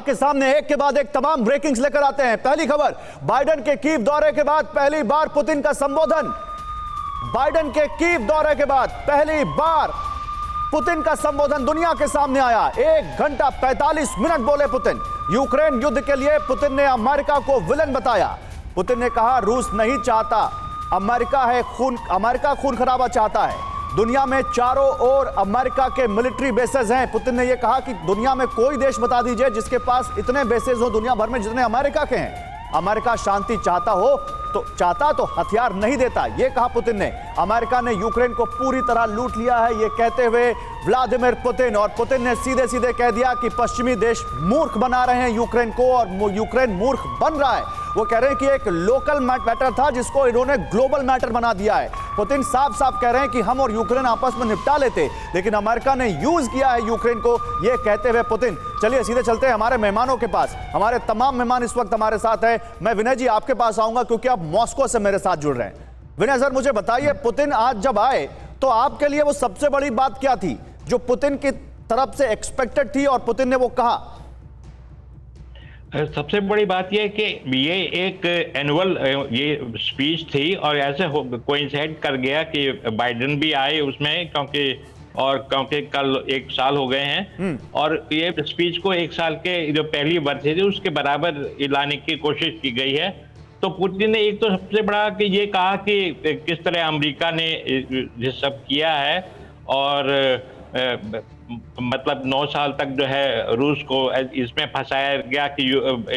आपके सामने एक के बाद एक तमाम ब्रेकिंग्स लेकर आते हैं। पहली खबर, बाइडेन के कीव दौरे के बाद पहली बार पुतिन का संबोधन। बाइडेन के कीव दौरे के बाद पहली बार पुतिन का संबोधन दुनिया के सामने आया। 1 घंटा 45 मिनट बोले पुतिन। यूक्रेन युद्ध के लिए पुतिन ने अमेरिका को विलन बताया। पुतिन ने कहा रूस नहीं चाहता, अमेरिका खून खराबा चाहता है। दुनिया में चारों ओर अमेरिका के मिलिट्री बेसेस हैं। पुतिन ने यह कहा कि दुनिया में कोई देश बता दीजिए जिसके पास इतने बेसेस हो दुनिया भर में जितने अमेरिका के हैं। अमेरिका शांति चाहता तो हथियार नहीं देता, यह कहा पुतिन ने। अमेरिका ने यूक्रेन को पूरी तरह लूट लिया है, यह कहते हुए व्लादिमीर पुतिन। और पुतिन ने सीधे सीधे कह दिया कि पश्चिमी देश मूर्ख बना रहे हैं यूक्रेन को और यूक्रेन मूर्ख बन रहा है। वो कह रहे हैं कि एक लोकल मैटर था जिसको इन्होंने ग्लोबल मैटर बना दिया है। पुतिन साफ साफ कह रहे हैं कि हम और यूक्रेन आपस में निपटा लेते, लेकिन अमेरिका ने यूज किया है यूक्रेन को, यह कहते हुए पुतिन। चलिए सीधे चलते हैं हमारे मेहमानों के पास। हमारे तमाम मेहमान इस वक्त हमारे साथ हैं। मैं विनय जी आपके पास आऊंगा क्योंकि आप मॉस्को से मेरे साथ जुड़ रहे हैं। विनय सर, मुझे बताइए, पुतिन आज जब आए तो आपके लिए वो सबसे बड़ी बात क्या थी जो पुतिन की तरफ से एक्सपेक्टेड थी और पुतिन ने वो कहा? सबसे बड़ी बात यह है कि ये एक एनुअल ये स्पीच थी और ऐसे कोइंसाइड कर गया कि बाइडेन भी आए उसमें, क्योंकि कल 1 साल हो गए हैं और ये स्पीच को 1 साल के जो पहली बरसी थी उसके बराबर लाने की कोशिश की गई है। तो पुतिन ने एक तो सबसे बड़ा कि ये कहा कि किस तरह अमेरिका ने ये सब किया है और मतलब 9 साल तक जो है रूस को इसमें फंसाया गया कि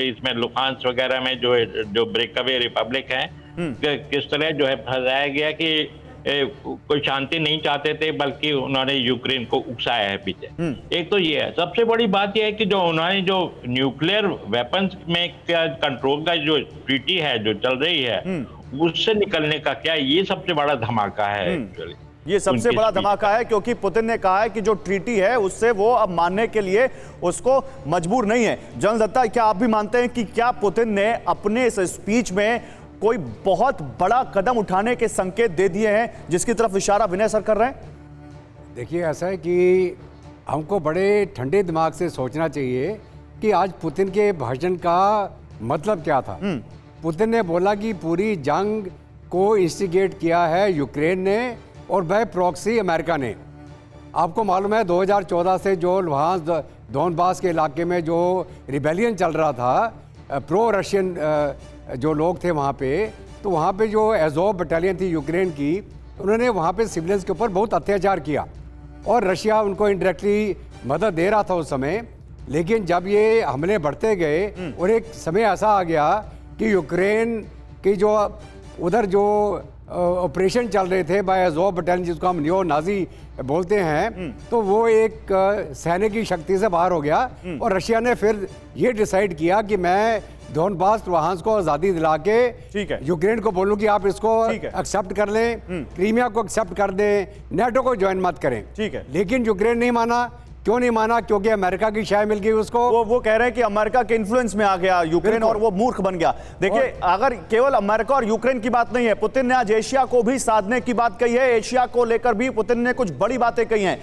इसमें लुहांस्क वगैरह में जो ब्रेकअवे रिपब्लिक हैं किस तरह जो है फंसाया गया कि कोई शांति नहीं चाहते थे, बल्कि उन्होंने यूक्रेन को उकसाया है पीछे। एक तो ये है। सबसे बड़ी बात यह है कि जो उन्होंने जो न्यूक्लियर वेपन्स में कंट्रोल का जो ट्रीटी है जो चल रही है उससे निकलने का क्या, ये सबसे बड़ा धमाका है। ये सबसे बड़ा धमाका है क्योंकि पुतिन ने कहा है कि जो ट्रीटी है उससे वो अब मानने के लिए उसको मजबूर नहीं है। जनरल दत्ता, क्या आप भी मानते हैं कि क्या पुतिन ने अपने इस स्पीच में कोई बहुत बड़ा कदम उठाने के संकेत दे दिए हैं जिसकी तरफ इशारा विनय सर कर रहे हैं? देखिए, ऐसा है कि हमको बड़े ठंडे दिमाग से सोचना चाहिए कि आज पुतिन के भाषण का मतलब क्या था। पुतिन ने बोला कि पूरी जंग को इंस्टिगेट किया है यूक्रेन ने और वह प्रॉक्सी अमेरिका ने। आपको मालूम है 2014 से जो लुहांस्क डोनबास के इलाके में जो रिबेलियन चल रहा था, प्रो रशियन जो लोग थे वहाँ पे, तो वहाँ पे जो एज़ोव बटालियन थी यूक्रेन की, उन्होंने वहाँ पे सिविलियंस के ऊपर बहुत अत्याचार किया और रशिया उनको इनडायरेक्टली मदद दे रहा था उस समय। लेकिन जब ये हमले बढ़ते गए और एक समय ऐसा आ गया कि यूक्रेन की जो उधर जो ऑपरेशन चल रहे थे बाय एज़ोव बटालियन, जिसको हम नियो नाजी बोलते हैं, तो वो एक सैन्य की शक्ति से बाहर हो गया और रशिया ने फिर ये डिसाइड किया कि मैं डोनबास लुहांस्क को आज़ादी दिला के यूक्रेन को बोलूं कि आप इसको एक्सेप्ट कर लें, क्रीमिया को एक्सेप्ट कर दें, नेटो को ज्वाइन मत करें। ठीक है, लेकिन यूक्रेन नहीं माना। क्यों नहीं माना? क्योंकि अमेरिका की शाय मिल गई उसको। वो कह रहे हैं कि अमेरिका के इन्फ्लुएंस में आ गया यूक्रेन और वो मूर्ख बन गया। देखिए, अगर केवल अमेरिका और यूक्रेन की बात नहीं है, पुतिन ने आज एशिया को भी साधने की बात कही है। एशिया को लेकर भी पुतिन ने कुछ बड़ी बातें कही हैं।